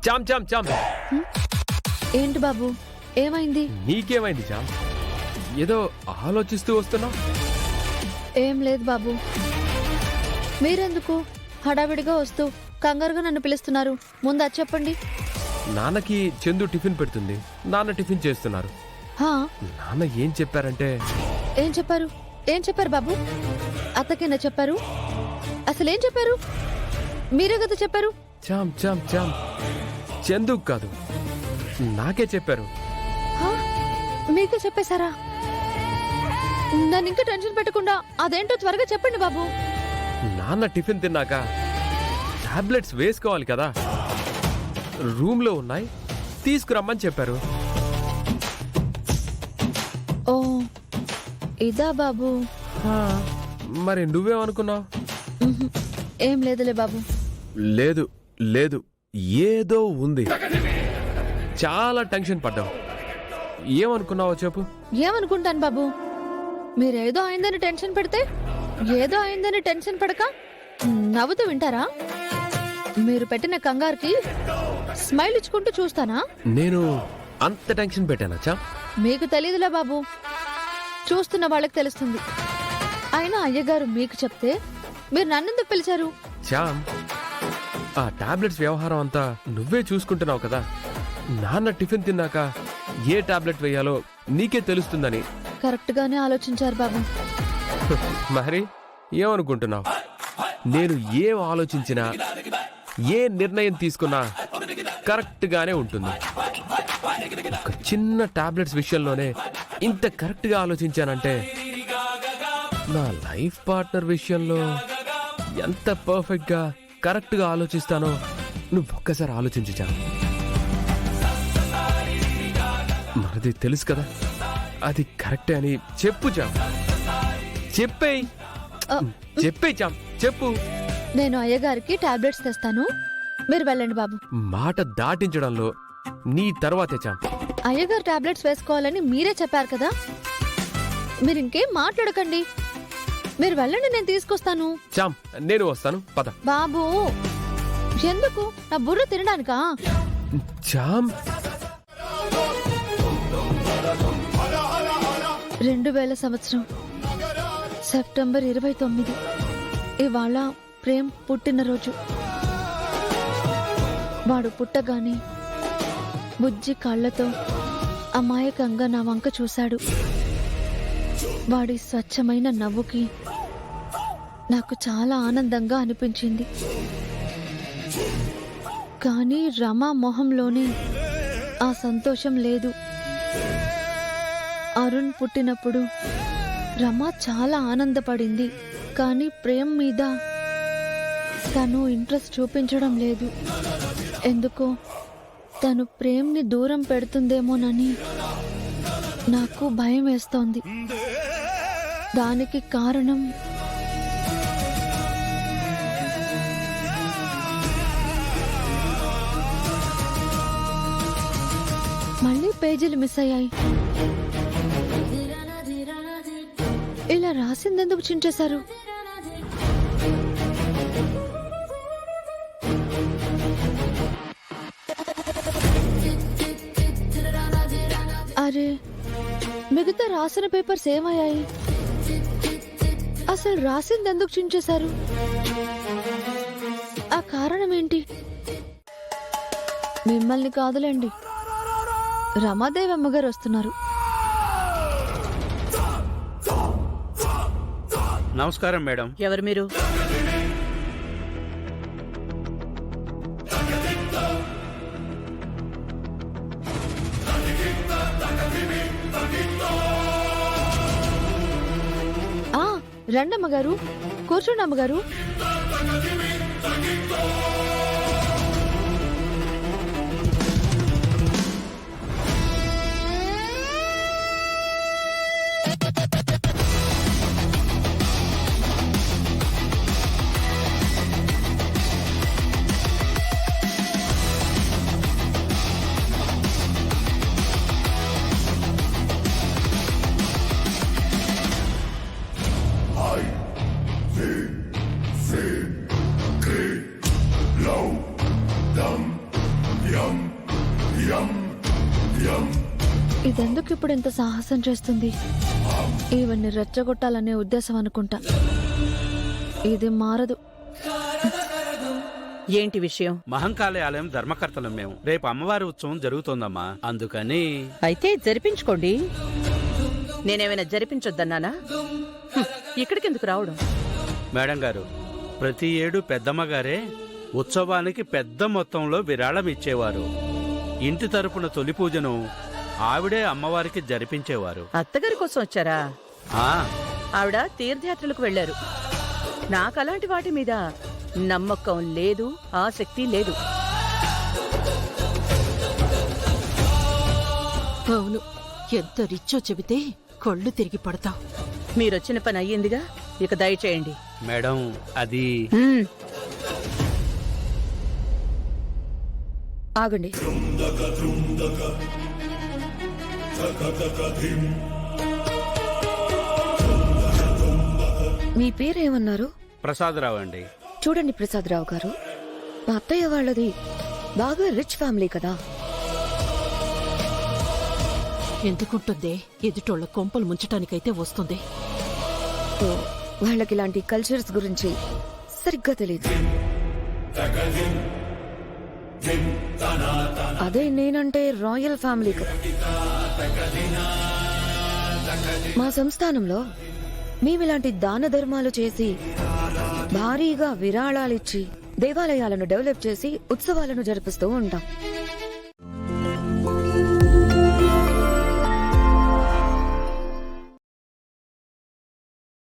చామ్ చామ్ చామ్. ఏంటి బాబు, ఏమైంది? నీకేమైంది చామ్? ఏదో ఆలోచిస్తూ వస్తున్నావు. ఏం లేదు బాబు. మీరెందుకు హడావిడిగా వస్తూ కంగారుగా నన్ను పిలుస్తున్నారు? ముందు అది చెప్పండి. నాన్నకి చందు టిఫిన్ పెడుతుంది, నాన్న టిఫిన్ చేస్తున్నారు. హా, నాన్న ఏం చెప్పారంటే... ఏం చెప్పారు? ఏం చెప్పారు బాబు? అత్తకింద చెప్పారు? అసలేం చెప్పారు? మీరే కదా చెప్పారు. చామ్ చామ్ చామ్, చందుకు కాదు, నాకే చెప్పారు. హా, మీకే చెప్పేశారా? నన్ను ఇంకా టెన్షన్ పెట్టకుండా అదేంటో త్వరగా చెప్పండి బాబు. నాన్న టిఫిన్ తిన్నాక టాబ్లెట్స్ వేసుకోవాలి కదా, రూమ్ లో ఉన్నాయి, తీసుకురమ్మని చెప్పారు. ఓ, ఇదా బాబు? మరి నువ్వేమనుకున్నావు? ఏం లేదులే బాబు. లేదు లేదు, ఏదో ఉంది. చాలా టెన్షన్ పడ్డావు. ఏమనుకున్నావో చెప్పు. ఏమనుకుంటాను బాబు? మీరేదో అయిందని టెన్షన్ పెడితే ఏదో అయిందని టెన్షన్ పడక నవ్వుతూ వింటారా? మీరు పెట్టిన కంగారుకి స్మైల్ ఇచ్చుకుంటూ చూస్తానా? నేను అంత టెన్షన్ పెట్టానా చా? మీకు తెలీదులే బాబు, చూస్తున్న వాళ్ళకి తెలుస్తుంది. అయినా అయ్యగారు మీకు చెప్తే మీరు నన్నెందుకు పిలిచారు? చామ్, ఆ టాబ్లెట్స్ వ్యవహారం అంతా నువ్వే చూసుకుంటున్నావు కదా. నాన్న టిఫిన్ తిన్నాక ఏ టాబ్లెట్ వేయాలో నీకే తెలుస్తుందని. కరెక్ట్ గానే ఆలోచించారు బాబు. మరి ఏమనుకుంటున్నావు? నేను ఏం ఆలోచించినా, ఏ నిర్ణయం తీసుకున్నా కరెక్ట్ గానే ఉంటుంది. ఒక చిన్న టాబ్లెట్స్ విషయంలోనే ఇంత కరెక్ట్ గా ఆలోచించానంటే నా లైఫ్ పార్ట్నర్ విషయంలో ఎంత పర్ఫెక్ట్ గా కరెక్ట్ గా ఆలోచిస్తానో నువ్వు ఒక్కసారి ఆలోచించా. మనది తెలుసు కదా, అది కరెక్టే అని చెప్పు చామ్. చెప్పేయ్ చెప్పేయ్ చామ్, చెప్పు. నేను అయ్యగారికి టాబ్లెట్స్ తెస్తాను, మీరు వెళ్ళండి బాబు. మాట దాటించడంలో నీ తర్వాతే చామ్. అయ్యగారు టాబ్లెట్స్ వేసుకోవాలని మీరే చెప్పారు కదా, మీరు ఇంకేం మాట్లాడకండి. మీరు వెళ్ళండి, నేను తీసుకొస్తాను. చామ్, నేను వస్తాను, పద. బాబు, ఎందుకు? నా బుర్ర తినడానికా? చామ్, 2000 సంవత్సరం సెప్టెంబర్ 29. ఇవాళ ప్రేమ్ పుట్టినరోజు. వాడు పుట్టగానే బుజ్జి కాళ్లతో అమాయకంగా నా వంక చూశాడు. వాడి స్వచ్ఛమైన నవ్వుకి నాకు చాలా ఆనందంగా అనిపించింది. కానీ రమా మొహంలోనే ఆ సంతోషం లేదు. అరుణ్ పుట్టినప్పుడు రమ చాలా ఆనందపడింది, కానీ ప్రేమ్ మీద తను ఇంట్రెస్ట్ చూపించడం లేదు. ఎందుకో తను ప్రేమ్ని దూరం పెడుతుందేమోనని నాకు భయం వేస్తోంది. దానికి కారణం మళ్ళీ పేజీలు మిస్ అయ్యాయి. ఇలా రాసిందెందుకు చించేశారు? అరే, మిగతా రాసిన పేపర్స్ ఏమయ్యాయి? అసలు రాసిందెందుకు చించేశారు? ఆ కారణం ఏంటి? మిమ్మల్ని కాదులేండి, రమాదేవి అమ్మగారు వస్తున్నారు. నమస్కారం మేడం. ఎవరు మీరు? రండి అమ్మగారు, కూర్చోండి అమ్మగారు. ఇదెందుకు ఇప్పుడు ఇంత సాహసం చేస్తుంది? ఇవన్నీ రెచ్చగొట్టాలనే ఉద్దేశం అనుకుంటా. ఇది మారదు. ఏంటి విషయం? మహంకాళి ఆలయం ధర్మకర్తలం మేము. రేపు అమ్మవారి ఉత్సవం జరుగుతోందమ్మా. అందుకని అయితే జరిపించుకోండి. నేనేమైనా జరిపించొద్దన్నానా? ఇక్కడికెందుకు రావడం? మేడం గారు, ప్రతి ఏడు పెద్దమ్మగారే ఉత్సవానికి పెద్ద మొత్తంలో విరాళం ఇచ్చేవారు. ఇంటి తరపున తొలి పూజను ఆవిడే అమ్మవారికి జరిపించేవారు. అత్తగారి కోసం వచ్చారా? ఆ ఆవిడ తీర్థయాత్రలకు వెళ్లారు. నాకు అలాంటి వాటి మీద నమ్మకం లేదు, ఆసక్తి లేదు. అవును, ఎంత రిచ్చో చెబితే కళ్ళు తిరిగి పడతావు. మీరొచ్చిన పని అయ్యిందిగా, ఇక దయచేయండి. మేడం, అది ఆగండి. మీ పేరేమన్నారు? ప్రసాదరావు అండి. చూడండి ప్రసాదరావు గారు, మా అత్తయ్య వాళ్ళది బాగా రిచ్ ఫ్యామిలీ కదా. ఎందుకుంటుందే, ఎదుటోళ్ళ కొంపలు ముంచటానికైతే వస్తుంది. వాళ్ళకి ఇలాంటి కల్చర్స్ గురించి సరిగ్గా తెలియదు. అదే నేనంటే రాయల్ ఫ్యామిలీ కదా. మా సంస్థానంలో మేమిలాంటి దాన ధర్మాలు చేసి భారీగా విరాళాలిచ్చి దేవాలయాలను డెవలప్ చేసి ఉత్సవాలను జరిపిస్తూ ఉంటాం.